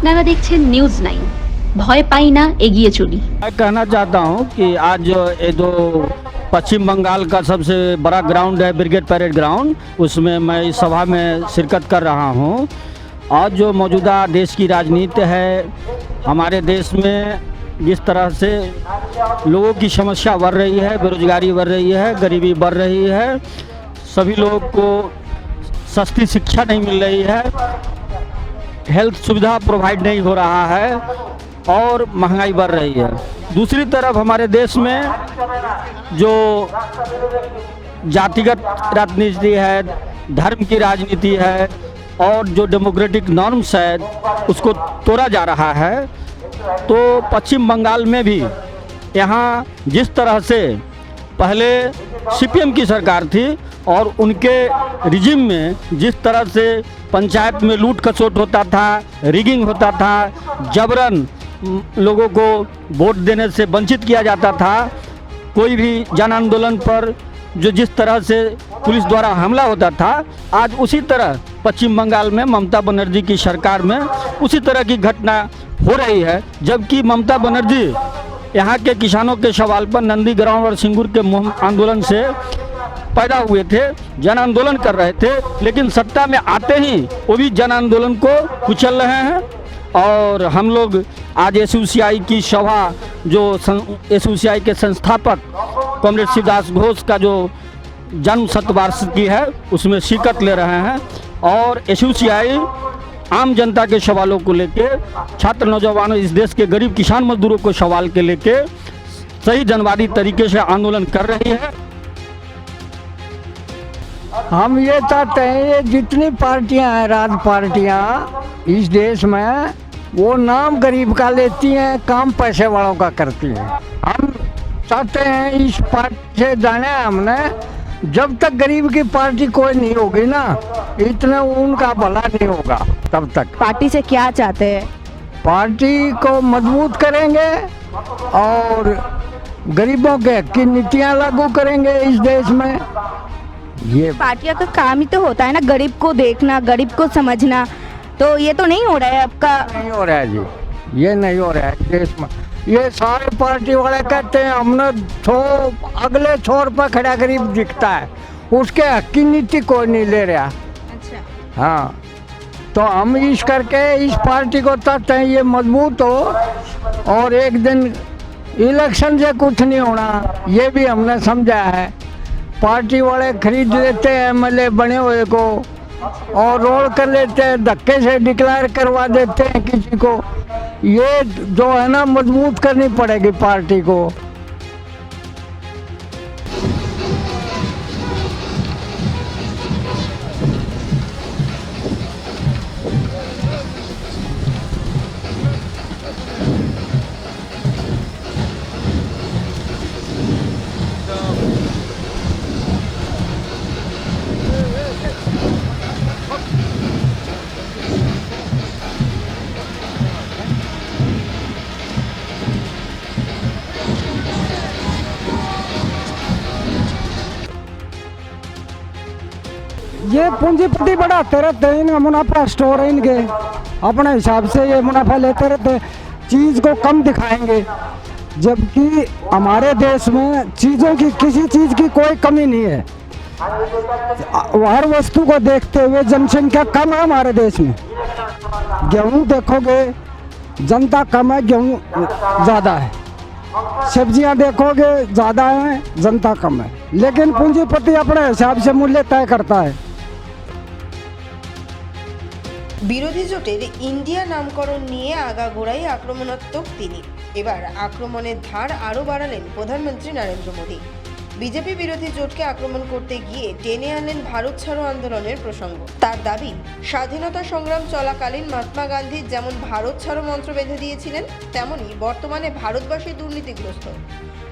আপনারা দেখছেন নিউজ 9 ভয় পাই না এগিয়ে চলি। मैं कहना चाहता हूं कि आज जो ये जो पश्चिम बंगाल का सबसे बड़ा ग्राउंड है ब्रिगेड परेड ग्राउंड, उसमें मैं इस सभा में शिरकत कर रहा हूं। आज जो मौजूदा देश की राजनीति है, हमारे देश में जिस तरह से लोगों की समस्या बढ़ रही है, बेरोजगारी बढ़ रही है, गरीबी बढ़ रही है, सभी लोगों को सस्ती शिक्षा नहीं मिल रही है, हेल्थ सुविधा प्रोवाइड नहीं हो रहा है और महंगाई बढ़ रही है। दूसरी तरफ हमारे देश में जो जातिगत राजनीति है, धर्म की राजनीति है और जो डेमोक्रेटिक नॉर्म्स है उसको तोड़ा जा रहा है। तो पश्चिम बंगाल में भी यहाँ जिस तरह से पहले सीपीएम की सरकार थी और उनके रिजिम में जिस तरह से पंचायत में लूट खसोट होता था, रिगिंग होता था, जबरन लोगों को वोट देने से वंचित किया जाता था, कोई भी जन आंदोलन पर जो जिस तरह से पुलिस द्वारा हमला होता था, आज उसी तरह पश्चिम बंगाल में ममता बनर्जी की सरकार में उसी तरह की घटना हो रही है। जबकि ममता बनर्जी यहाँ के किसानों के सवाल पर नंदीग्राम और सिंगूर के आंदोलन से पैदा हुए थे, जन आंदोलन कर रहे थे, लेकिन सत्ता में आते ही वो भी जन आंदोलन को कुचल रहे हैं। और हम लोग आज एसयूसीआई की सभा, जो एसयूसीआई के संस्थापक कॉमरेड शिवदास घोष का जो जन्म शतवार्षिकी है उसमें शिरकत ले रहे हैं। और एसयूसीआई आम जनता के सवालों को लेके, छात्र नौजवानों, इस देश के गरीब किसान मजदूरों को सवाल के लेके सही जनवादी तरीके से आंदोलन कर रही है। हम ये चाहते हैं ये जितनी पार्टियां हैं, राज पार्टियां इस देश में, वो नाम गरीब का लेती हैं, काम पैसे वालों का करती हैं। हम चाहते हैं इस पार्टी से जाने हमने, जब तक गरीब की पार्टी कोई नहीं होगी ना, इतना उनका भला नहीं होगा तब तक। पार्टी से क्या चाहते हैं? पार्टी को मजबूत करेंगे और गरीबों के हक की नीतियाँ लागू करेंगे इस देश में। ये पार्टियों का काम ही तो होता है ना, गरीब को देखना, गरीब को समझना। तो ये तो नहीं हो रहा है आपका? नहीं हो रहा है जी, ये नहीं हो रहा है देश में। ये सारे पार्टी वाले कहते हैं हमने अगले छोर पर खड़ा गरीब दिखता है, उसके हक की नीति कोई नहीं ले रहा। अच्छा। हाँ, तो हम इस करके इस पार्टी को चाहते हैं ये मजबूत हो, और एक दिन इलेक्शन से कुछ नहीं होना, ये भी हमने समझा है। पार्टी वाले खरीद लेते हैं एमएलए बने हुए को और रोल कर लेते हैं, धक्के से डिक्लेयर करवा देते हैं किसी को। ये जो है ना, मजबूत करनी पड़ेगी पार्टी को। ये पूंजीपति बढ़ाते रहते हैं, इनका मुनाफा स्टोर है इनके, अपने हिसाब से ये मुनाफा लेते रहते हैं, चीज़ को कम दिखाएंगे। जबकि हमारे देश में चीज़ों की, किसी चीज़ की कोई कमी नहीं है। हर वस्तु को देखते हुए जनसंख्या कम है हमारे देश में। गेहूँ देखोगे जनता कम है, गेहूँ ज़्यादा है। सब्जियां देखोगे ज़्यादा है, जनता कम है। लेकिन पूंजीपति अपने हिसाब से मूल्य तय करता है। বিরোধী জোটের ইন্ডিয়া নামকরণ নিয়ে আগাগোড়াই আক্রমণাত্মক তিনি। এবার আক্রমণের ধার আরও বাড়ালেন প্রধানমন্ত্রী নরেন্দ্র মোদী। বিজেপি বিরোধী জোটকে আক্রমণ করতে গিয়ে টেনে আনলেন ভারত ছাড়ো আন্দোলনের প্রসঙ্গ। তার দাবি, স্বাধীনতা সংগ্রাম চলাকালীন মহাত্মা গান্ধী যেমন ভারত ছাড়ো মন্ত্র বেঁধে দিয়েছিলেন, তেমনি বর্তমানে ভারতবাসী দুর্নীতিগ্রস্ত।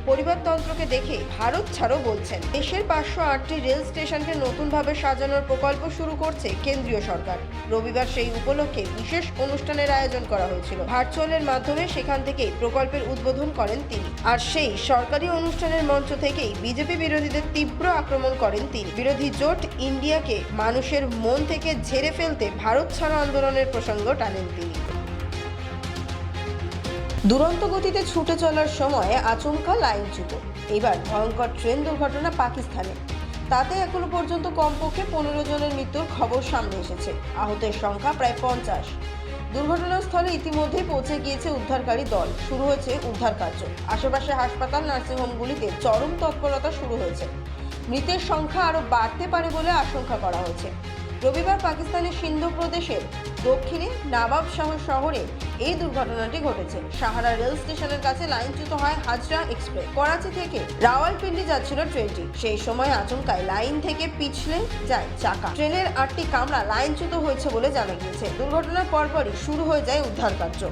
পরিবারতন্ত্রকে দেখে ভারত ছাড়ো বলছেন। দেশের 508টি রেল স্টেশনকে নতুনভাবে সাজানোর প্রকল্প শুরু করছে কেন্দ্রীয় সরকার। রবিবার সেই উপলক্ষে বিশেষ অনুষ্ঠানের আয়োজন করা হয়েছিল। ভার্চুয়ালের মাধ্যমে সেখান থেকে প্রকল্পের উদ্বোধন করেন তিনি। আর সেই সরকারি অনুষ্ঠানের মঞ্চ থেকেই বিজেপি বিরোধীদের তীব্র আক্রমণ করেন তিনি। বিরোধী জোট ইন্ডিয়াকে মানুষের মন থেকে ঝেড়ে ফেলতে ভারত ছাড়ো আন্দোলনের প্রসঙ্গ টানেন তিনি। দুরন্ত গতিতে ছুটে চলার সময় আচমকা লাইনচ্যুত। এবার ভয়ঙ্কর ট্রেন দুর্ঘটনা পাকিস্তানে। তাতে এখনো পর্যন্ত কমপক্ষে 15 জনের মৃত্যুর খবর সামনে এসেছে। আহতের সংখ্যা প্রায় 50। দুর্ঘটনাস্থলে ইতিমধ্যেই পৌঁছে গিয়েছে উদ্ধারকারী দল। শুরু হয়েছে উদ্ধার কার্য। আশেপাশে হাসপাতাল, নার্সিংহোমগুলিতে চরম তৎপরতা শুরু হয়েছে। মৃতের সংখ্যা আরও বাড়তে পারে বলে আশঙ্কা করা হয়েছে। রবিবার পাকিস্তানের সিন্ধু প্রদেশের দক্ষিণে নবাবশাহ শহরে এই দুর্ঘটনাটি ঘটেছে। সাহারা রেল স্টেশনের কাছে লাইনচ্যুত হয় হাজরা এক্সপ্রেস। করাচি থেকে রাওয়ালপিন্ডি যাচ্ছিল ট্রেনটি। সেই সময় আচমকায় লাইন থেকে পিছলে যায় চাকা। ট্রেনের 8টি কামরা লাইনচ্যুত হয়েছে বলে জানা গিয়েছে। দুর্ঘটনার পরপরই শুরু হয়ে যায় উদ্ধার কার্য।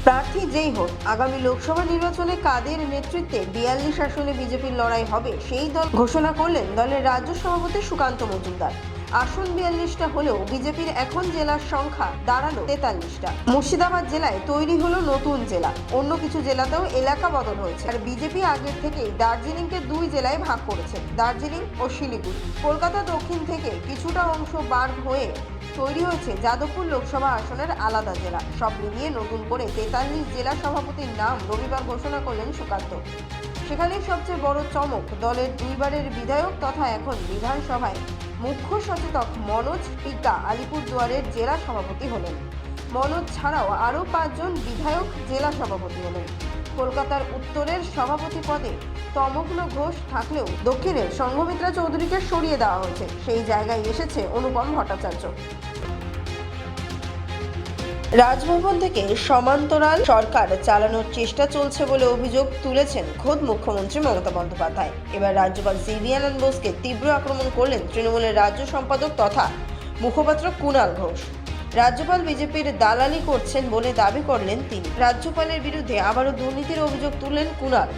প্রার্থী যেই হোক, আগামী লোকসভা নির্বাচনে কাদের নেতৃত্বে 42 আসনে বিজেপির লড়াই হবে সেই দল ঘোষণা করলেন দলের রাজ্য সভাপতি সুকান্ত মজুমদার। আসন 42টা হলেও বিজেপির এখন জেলার সংখ্যা দাঁড়ালো 43টা। মুর্শিদাবাদ জেলায় তৈরি হলো নতুন জেলা। অন্য কিছু জেলাতেও এলাকা বদল হয়েছে। আর বিজেপি আগের থেকেই দার্জিলিংকে 2 জেলায় ভাগ করেছে, দার্জিলিং ও শিলিগুড়ি। কলকাতা দক্ষিণ থেকে কিছুটা অংশ বার হয়ে তৈরি হয়েছে যাদবপুর লোকসভা আসনের আলাদা জেলা। সব মিলিয়ে নতুন করে 43 জেলা সভাপতির নাম রবিবার ঘোষণা করলেন সুকান্ত। সেখানেই সবচেয়ে বড় চমক, দলের 2 বারের বিধায়ক তথা এখন বিধানসভায় মুখ্য সচেতক মনোজ টিকা আলিপুরদুয়ারের জেলা সভাপতি হলেন। মনোজ ছাড়াও আরও 5 জন বিধায়ক জেলা সভাপতি হলেন। কলকাতার উত্তরের সভাপতি পদে তমগ্ন ঘোষ থাকলেও দক্ষিণের সংঘমিত্রা চৌধুরীকে সরিয়ে দেওয়া হয়েছে। সেই জায়গায় এসেছে অনুপম ভট্টাচার্য। রাজভবন থেকে সমান্তরাল সরকার চালানোর চেষ্টা চলছে বলে অভিযোগ তুলেছেন খোদ মুখ্যমন্ত্রী মমতা বন্দ্যোপাধ্যায়। এবার রাজ্যপাল সিভি আনন্দ বোসকে তীব্র আক্রমণ করলেন তৃণমূলের রাজ্য সম্পাদক তথা মুখপাত্র কুণাল ঘোষ। রাজ্যপাল বিজেপির দালালি করছেন বলে দাবি করলেন তিনি। রাজ্যপালের বিরুদ্ধে আবারও দুর্নীতির অভিযোগ তুললেন কুণাল।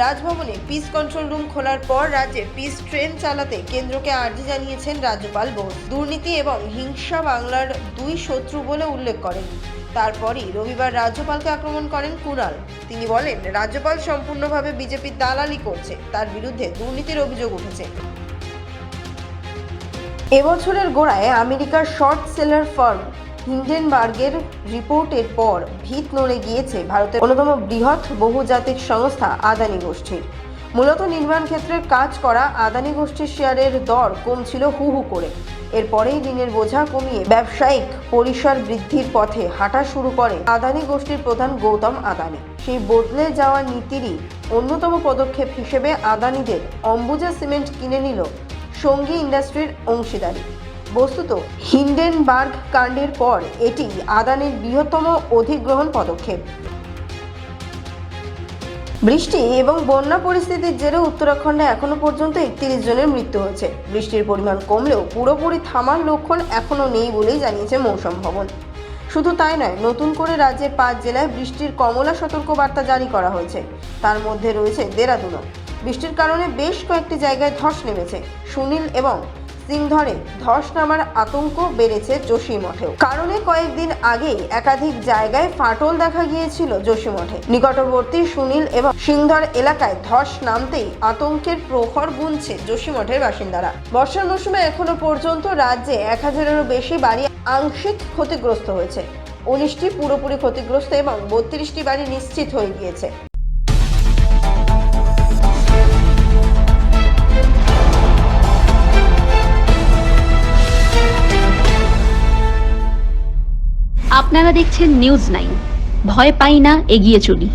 রাজভবনে পিস কন্ট্রোল রুম খোলার পর রাজ্যে পিস ট্রেন চালাতে কেন্দ্রকে আর্জি জানিয়েছেন রাজ্যপাল বোস। দুর্নীতি এবং হিংসা বাংলার 2 শত্রু বলে উল্লেখ করেন। তারপরই রবিবার রাজ্যপালকে আক্রমণ করেন কুণাল। তিনি বলেন, রাজ্যপাল সম্পূর্ণভাবে বিজেপির দালালি করছে, তার বিরুদ্ধে দুর্নীতির অভিযোগ উঠেছে। এবছরের গোড়ায় আমেরিকার শর্ট সেলার ফার্ম হিন্ডেনবার্গের রিপোর্টের পর ভিত নড়ে গিয়েছে ভারতের অন্যতম বৃহৎ বহুজাতিক সংস্থা আদানি গোষ্ঠীর। মূলত নির্মাণ ক্ষেত্রের কাজ করা আদানি গোষ্ঠীর শেয়ারের দর কমছিল হু হু করে। এরপরেই ঋণের বোঝা কমিয়ে ব্যবসায়িক পরিসর বৃদ্ধির পথে হাঁটা শুরু করে আদানি গোষ্ঠীর প্রধান গৌতম আদানি। সেই বদলে যাওয়া নীতিরই অন্যতম পদক্ষেপ হিসেবে আদানিদের অম্বুজা সিমেন্ট কিনে নিল সঙ্গী ইন্ডাস্ট্রির অংশীদারি। বস্তুত হিন্ডেনবার্গ কাণ্ডের পর এটি আদানির বৃহত্তম অধিগ্রহণ পদক্ষেপ। বৃষ্টি এবং বন্যা পরিস্থিতির জেরে উত্তরাখণ্ডে এখনো পর্যন্ত 31 জনের মৃত্যু হয়েছে। বৃষ্টির পরিমাণ কমলেও পুরোপুরি থামার লক্ষণ এখনো নেই বলেই জানিয়েছে মৌসুম ভবন। শুধু তাই নয়, নতুন করে রাজ্যের 5 জেলায় বৃষ্টির কমলা সতর্কবার্তা জারি করা হয়েছে। তার মধ্যে রয়েছে দেরাদুনও। বৃষ্টির কারণে বেশ কয়েকটি জায়গায় ধস নেমেছে। সুনীল এবং সিংধরে ধস নামার আতঙ্ক বেড়েছে যোশীমঠেও। কারণে কয়েকদিন আগেই একাধিক জায়গায় ফাটল দেখা গিয়েছিল যোশীমঠে। নিকটবর্তী সুনীল এবং সিংধর এলাকায় ধস নামতেই আতঙ্কের প্রহর গুনছে যোশীমঠের বাসিন্দারা। বর্ষার মৌসুমে এখনো পর্যন্ত রাজ্যে 1000-এরও বেশি বাড়ি আংশিক ক্ষতিগ্রস্ত হয়েছে। 19টি পুরোপুরি ক্ষতিগ্রস্ত এবং 32টি বাড়ি নিশ্চিত হয়ে গিয়েছে। আপনারা দেখছেন নিউজ 9। ভয় পাই না, এগিয়ে চলি।